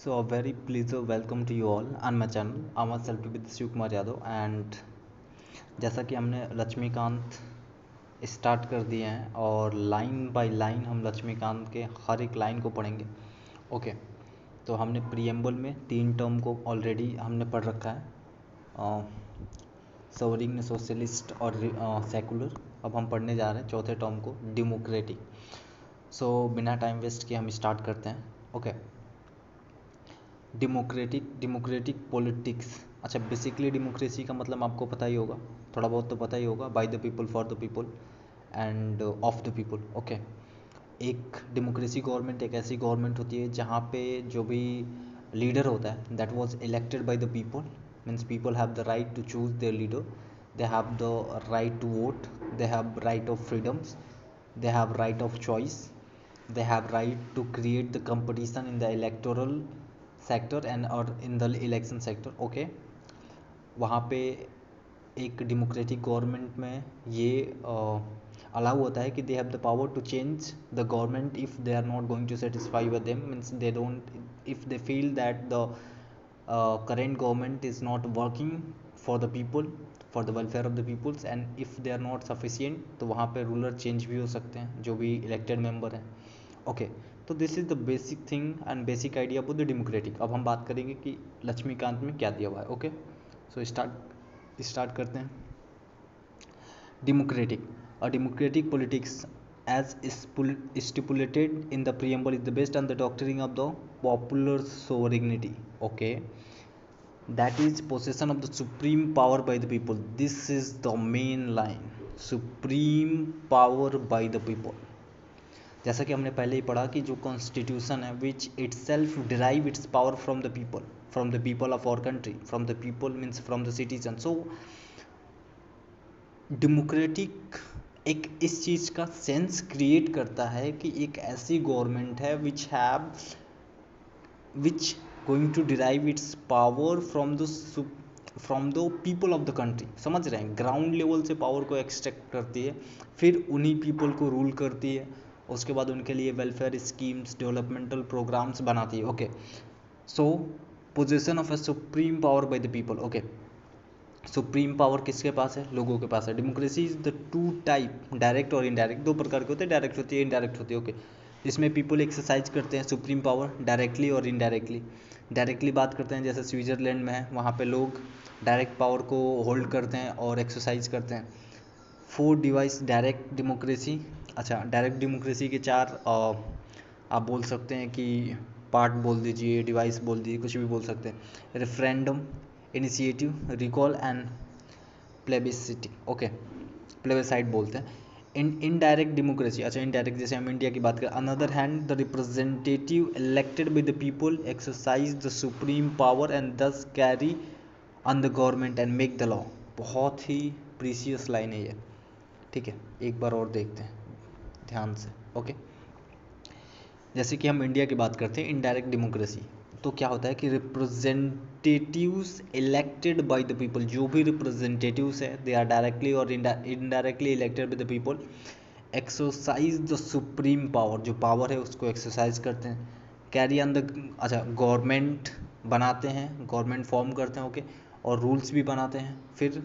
So a very pleasure welcome to you all on my channel. I'm myself to be Shiv Kumar Yadav and जैसा कि हमने Laxmikant start कर दिए हैं और लाइन बाय लाइन हम लक्ष्मीकांत के हर एक लाइन को पढ़ेंगे। ओके तो हमने प्रीएम्बल में 3 टर्म को ऑलरेडी हमने पढ़ रखा है, सोवरिन, सोशलिस्ट और सेकुलर। अब हम पढ़ने जा रहे हैं चौथे टर्म को, डेमोक्रेटिक। सो बिना टाइम वेस्ट किए हम स्टार्ट करते हैं। Okay democratic politics. अच्छा, बेसिकली डेमोक्रेसी का मतलब आपको पता ही होगा, थोड़ा बहुत तो पता ही होगा, bye the people, for the people end of the people. Okay एक डेमोक्रेसी गवर्नमेंट एक ऐसी गवर्नमेंट होती है जहाँ पे जो भी लीडर होता है that was elected by the people, means people have the right to choose their leader, they have the right to vote, they have right of freedoms, they have right of choice, they have right to create the competition in the electoral sector and or in the election sector। okay वहाँ पे एक democratic government में ये allow होता है कि they have the power to change the government if they are not going to satisfy with them, means they don't, if they feel that the current government is not working for the people, for the welfare of the peoples, and if they are not sufficient तो वहाँ पे ruler change भी हो सकते हैं जो भी elected member हैं। ओके तो this is the basic thing and basic idea about the democratic. अब हम बात करेंगे कि लक्ष्मीकांत में क्या दिया हुआ है। ओके सो स्टार्ट करते हैं। Democratic, a democratic politics as stipulated in the preamble is the based on the doctrine of the popular sovereignty, okay, that is possession of the supreme power by the people. This is the main line, supreme power by the people। जैसा कि हमने पहले ही पढ़ा कि जो constitution है विच itself derive its power from the people of our country, from the people means from the citizen। so democratic एक इस चीज़ का सेंस क्रिएट करता है कि एक ऐसी गवर्नमेंट है which going to derive its power from the people of the country. समझ रहे हैं, ग्राउंड लेवल से पावर को एक्सट्रैक्ट करती है, फिर उन्हीं पीपल को रूल करती है, उसके बाद उनके लिए वेलफेयर स्कीम्स, डेवलपमेंटल प्रोग्राम्स बनाती है। Okay so position of a supreme power bye the people. Okay supreme power किसके पास है? लोगों के पास है। Democracy is the two type, direct और इनडायरेक्ट, दो प्रकार के होते हैं, डायरेक्ट होती है, इनडायरेक्ट होती है। ओके इसमें पीपल एक्सरसाइज करते हैं सुप्रीम पावर डायरेक्टली और इनडायरेक्टली। डायरेक्टली बात करते हैं जैसे स्विट्ज़रलैंड में है, वहाँ पे लोग डायरेक्ट पावर को होल्ड करते हैं और एक्सरसाइज करते हैं। 4 डिवाइस डायरेक्ट डेमोक्रेसी। अच्छा, डायरेक्ट डेमोक्रेसी के 4 आप बोल सकते हैं कि पार्ट बोल दीजिए, डिवाइस बोल दीजिए, कुछ भी बोल सकते हैं। Referendum, initiative, recall and plebiscite. Okay plebiscite बोलते हैं। इनडायरेक्ट डेमोक्रेसी, अच्छा इनडायरेक्ट जैसे हम इंडिया की बात करें, another hand the representative elected by the people exercise the supreme power and thus carry on the government and make the law. बहुत ही प्रीसियस लाइन है ये, ठीक है, एक बार और देखते हैं ध्यान से। ओके जैसे कि हम इंडिया की बात करते हैं इनडायरेक्ट डेमोक्रेसी, तो क्या होता है कि representatives elected by the people, जो भी रिप्रेजेंटेटिव्स है दे आर डायरेक्टली और indirectly elected by the people, exercise the supreme power, जो पावर है उसको एक्सरसाइज करते हैं। कैरी ऑन द, अच्छा गवर्नमेंट बनाते हैं, गवर्नमेंट फॉर्म करते हैं, ओके, और रूल्स भी बनाते हैं, फिर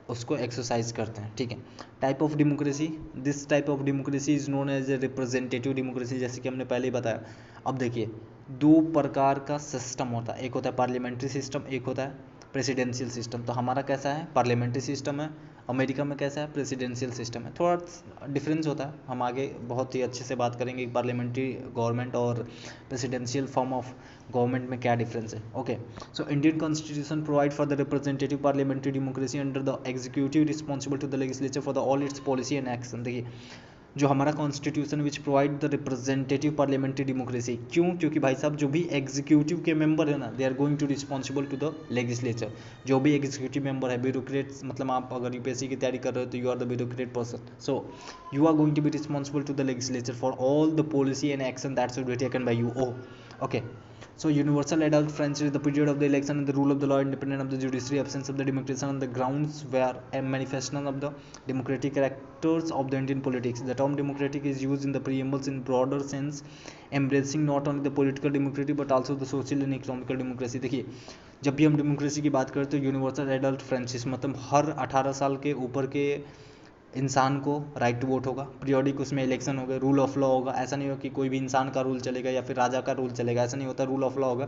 उसको एक्सरसाइज करते हैं, ठीक है। Type of democracy, this type of democracy is known as a representative democracy, जैसे कि हमने पहले ही बताया। अब देखिए 2 प्रकार का सिस्टम होता है, एक होता है पार्लियामेंट्री सिस्टम, एक होता है प्रेसिडेंशियल सिस्टम। तो हमारा कैसा है? पार्लियामेंट्री सिस्टम है। अमेरिका में कैसा है? प्रेसिडेंशियल सिस्टम है। थोड़ा डिफरेंस होता है, हम आगे बहुत ही अच्छे से बात करेंगे पार्लियामेंट्री गवर्नमेंट और प्रेसिडेंशियल फॉर्म ऑफ गवर्नमेंट में क्या डिफरेंस है। Okay so Indian constitution provide for the representative parliamentary democracy under the executive responsible to the legislature for the all its policy and action. देखिए जो हमारा constitution which provide the representative parliamentary democracy, क्यों? क्योंकि भाई साहब जो भी executive के मेंबर है ना, they are going to responsible to the legislature. जो भी एग्जीक्यूटिव मेंबर है, ब्यूरोक्रेट्स, मतलब आप अगर यूपीएससी की तैयारी कर रहे हो तो you are the bureaucrat person, so you are going to be responsible to the legislature for all the policy and action that should be taken by you. Okay So universal adult friendship is the period of the election and the rule of the law, independent of the judiciary, absence of the democracy on the grounds where a manifestation of the democratic characters of the Indian politics. The term democratic is used in the preambles in broader sense, embracing not only the political democracy but also the social and economical democracy. देखिए, जब भी हम democracy की बात करते हैं, universal adult Francis मतलब हर 18 साल के ऊपर के इंसान को राइट टू वोट होगा, पीरियोडिक उसमें इलेक्शन होगा, रूल ऑफ लॉ होगा। ऐसा नहीं होगा कि कोई भी इंसान का रूल चलेगा या फिर राजा का रूल चलेगा, ऐसा नहीं होता। रूल ऑफ लॉ होगा,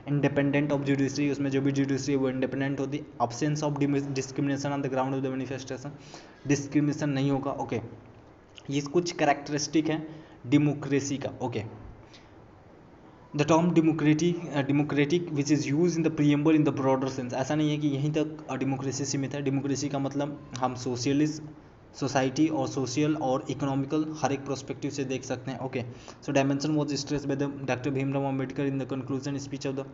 इंडिपेंडेंट ऑफ जुडिशरी, उसमें जो भी जुडिशरी है वो इंडिपेंडेंट होती। Absence of discrimination on the ground of the manifestation, discrimination नहीं होगा। ओके, ये कुछ कैरेक्टरिस्टिक है डेमोक्रेसी का। Okay, the term democratic which is use in the preamble in the broader sense. ऐसा नहीं है कि यहीं तक डेमोक्रेसी सीमित है। डेमोक्रेसी का मतलब हम सोशलिस्ट सोसाइटी और सोशल और इकोनॉमिकल हर एक प्रोस्पेक्टिव से देख सकते हैं। Okay, so dimension was stress by the doctor Bhimrao Ambedkar in the conclusion speech of the.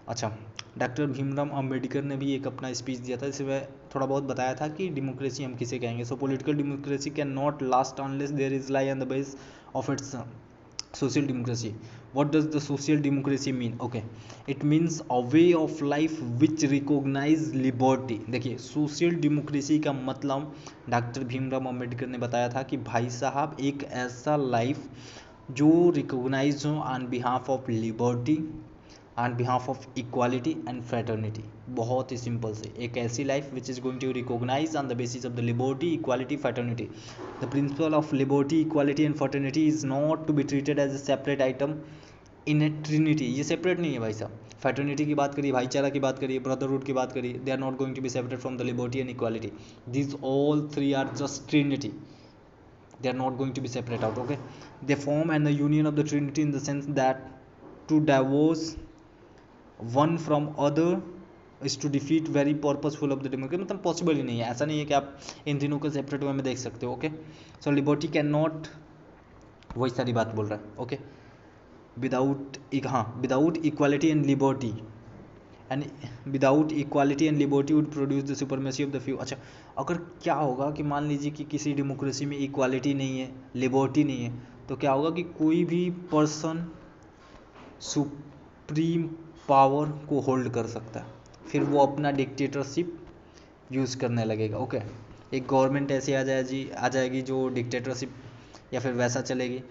अच्छा, डॉक्टर भीमराव अम्बेडकर ने भी एक अपना स्पीच दिया था, इसमें थोड़ा बहुत बताया था कि डेमोक्रेसी हम किसे कहेंगे। So political democracy can not last unless there is lie on the base of its social democracy. What does the social democracy mean? Okay, it means a way of life which recognize liberty. देखिए, social democracy का मतलब doctor Bhimrao Ambedkar ने बताया था कि भाई साहब एक ऐसा लाइफ जो रिकॉग्नाइज हो on behalf of liberty, on behalf of equality and fraternity. बहुत ही सिंपल से, एक ऐसी life which is going to recognise on the basis of the liberty, equality, fraternity. The principle of liberty, equality and fraternity is not to be treated as a separate item in a trinity. ये separate नहीं है भाई साहब। Fraternity की बात करिए, भाईचारा की बात करिए, ब्रदरहुड की बात करिए, they are not going to be separate from the liberty and equality. These all three are just trinity, they are not going to be separate out. Okay, they form and the union of the trinity in the sense that to divorce one from other is to defeat very purposeful of the democracy। मतलब possible ही नहीं है, ऐसा नहीं है कि आप इन तीनों को सेपरेट वे में देख सकते हो। Okay, so liberty can not, वही सारी बात बोल रहा है। Okay, without equality and liberty and without equality and liberty would produce the supremacy of the few. अच्छा, अगर क्या होगा कि मान लीजिए कि किसी डेमोक्रेसी में इक्वालिटी नहीं है, लिबर्टी नहीं है, तो क्या होगा कि कोई भी पर्सन सुप्रीम पावर को होल्ड कर सकता है, फिर वो अपना डिक्टेटरशिप यूज़ करने लगेगा। ओके, एक गवर्नमेंट ऐसी आ जाएगी जो डिक्टेटरशिप या फिर वैसा चलेगी।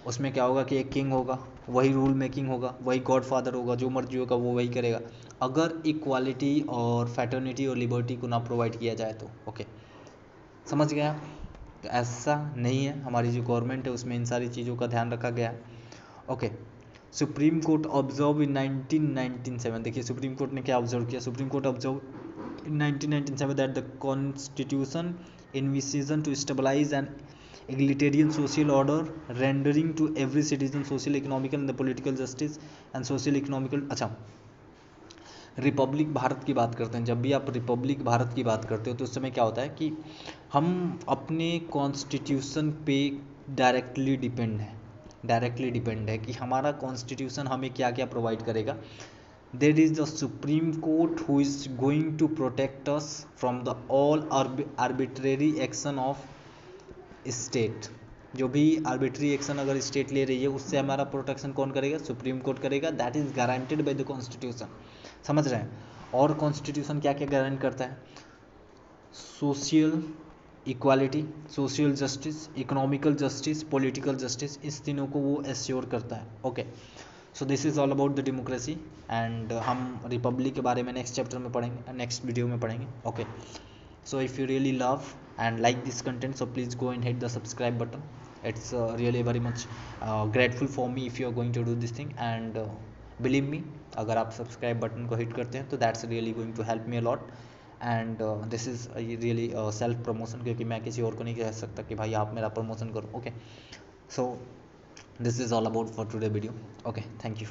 उसमें क्या होगा कि एक किंग होगा, वही रूल मेकिंग होगा, वही गॉड फादर होगा, जो मर्जी होगा वो वही करेगा, अगर इक्वालिटी और फ्रेटर्निटी और लिबर्टी को ना प्रोवाइड किया जाए तो। ओके, समझ गया? तो ऐसा नहीं है, हमारी जो गवर्नमेंट है उसमें इन सारी चीज़ों का ध्यान रखा गया है। Okay, Supreme Court observe in 1997। देखिए सुप्रीम कोर्ट ने क्या ऑब्जर्व किया। Supreme Court observe in 1997 that the constitution envisions to stabilise and egalitarian social order, rendering to every citizen social, economical and the political justice and social economical। अच्छा, Republic Bharat की बात करते हैं, जब भी आप रिपब्लिक भारत की बात करते हो तो उस समय क्या होता है कि हम अपने कॉन्स्टिट्यूशन पे डायरेक्टली डिपेंड है कि हमारा कॉन्स्टिट्यूशन हमें क्या क्या प्रोवाइड करेगा। There is the supreme court who is going to protect us from the all arbitrary action of state. जो भी आर्बिट्री एक्शन अगर स्टेट ले रही है उससे हमारा प्रोटेक्शन कौन करेगा? सुप्रीम कोर्ट करेगा। That is guaranteed by the constitution. समझ रहे हैं? और कॉन्स्टिट्यूशन क्या क्या गारंट करता है? Social equality, social justice, economical justice, political justice, इस तीनों को वो एश्योर करता है। Okay, so this is all about the democracy and हम रिपब्लिक के बारे में नेक्स्ट चैप्टर में पढ़ेंगे, नेक्स्ट वीडियो में पढ़ेंगे। Okay, so if you really love and like this content, so please go and hit the subscribe button. It's really very much grateful for me if you are going to do this thing and believe me, अगर आप subscribe button को hit करते हैं तो that's really going to help me a lot and this is really self promotion, क्योंकि मैं किसी और को नहीं कह सकता कि भाई आप मेरा प्रमोशन करो। Okay, so this is all about for today video. Okay, thank you.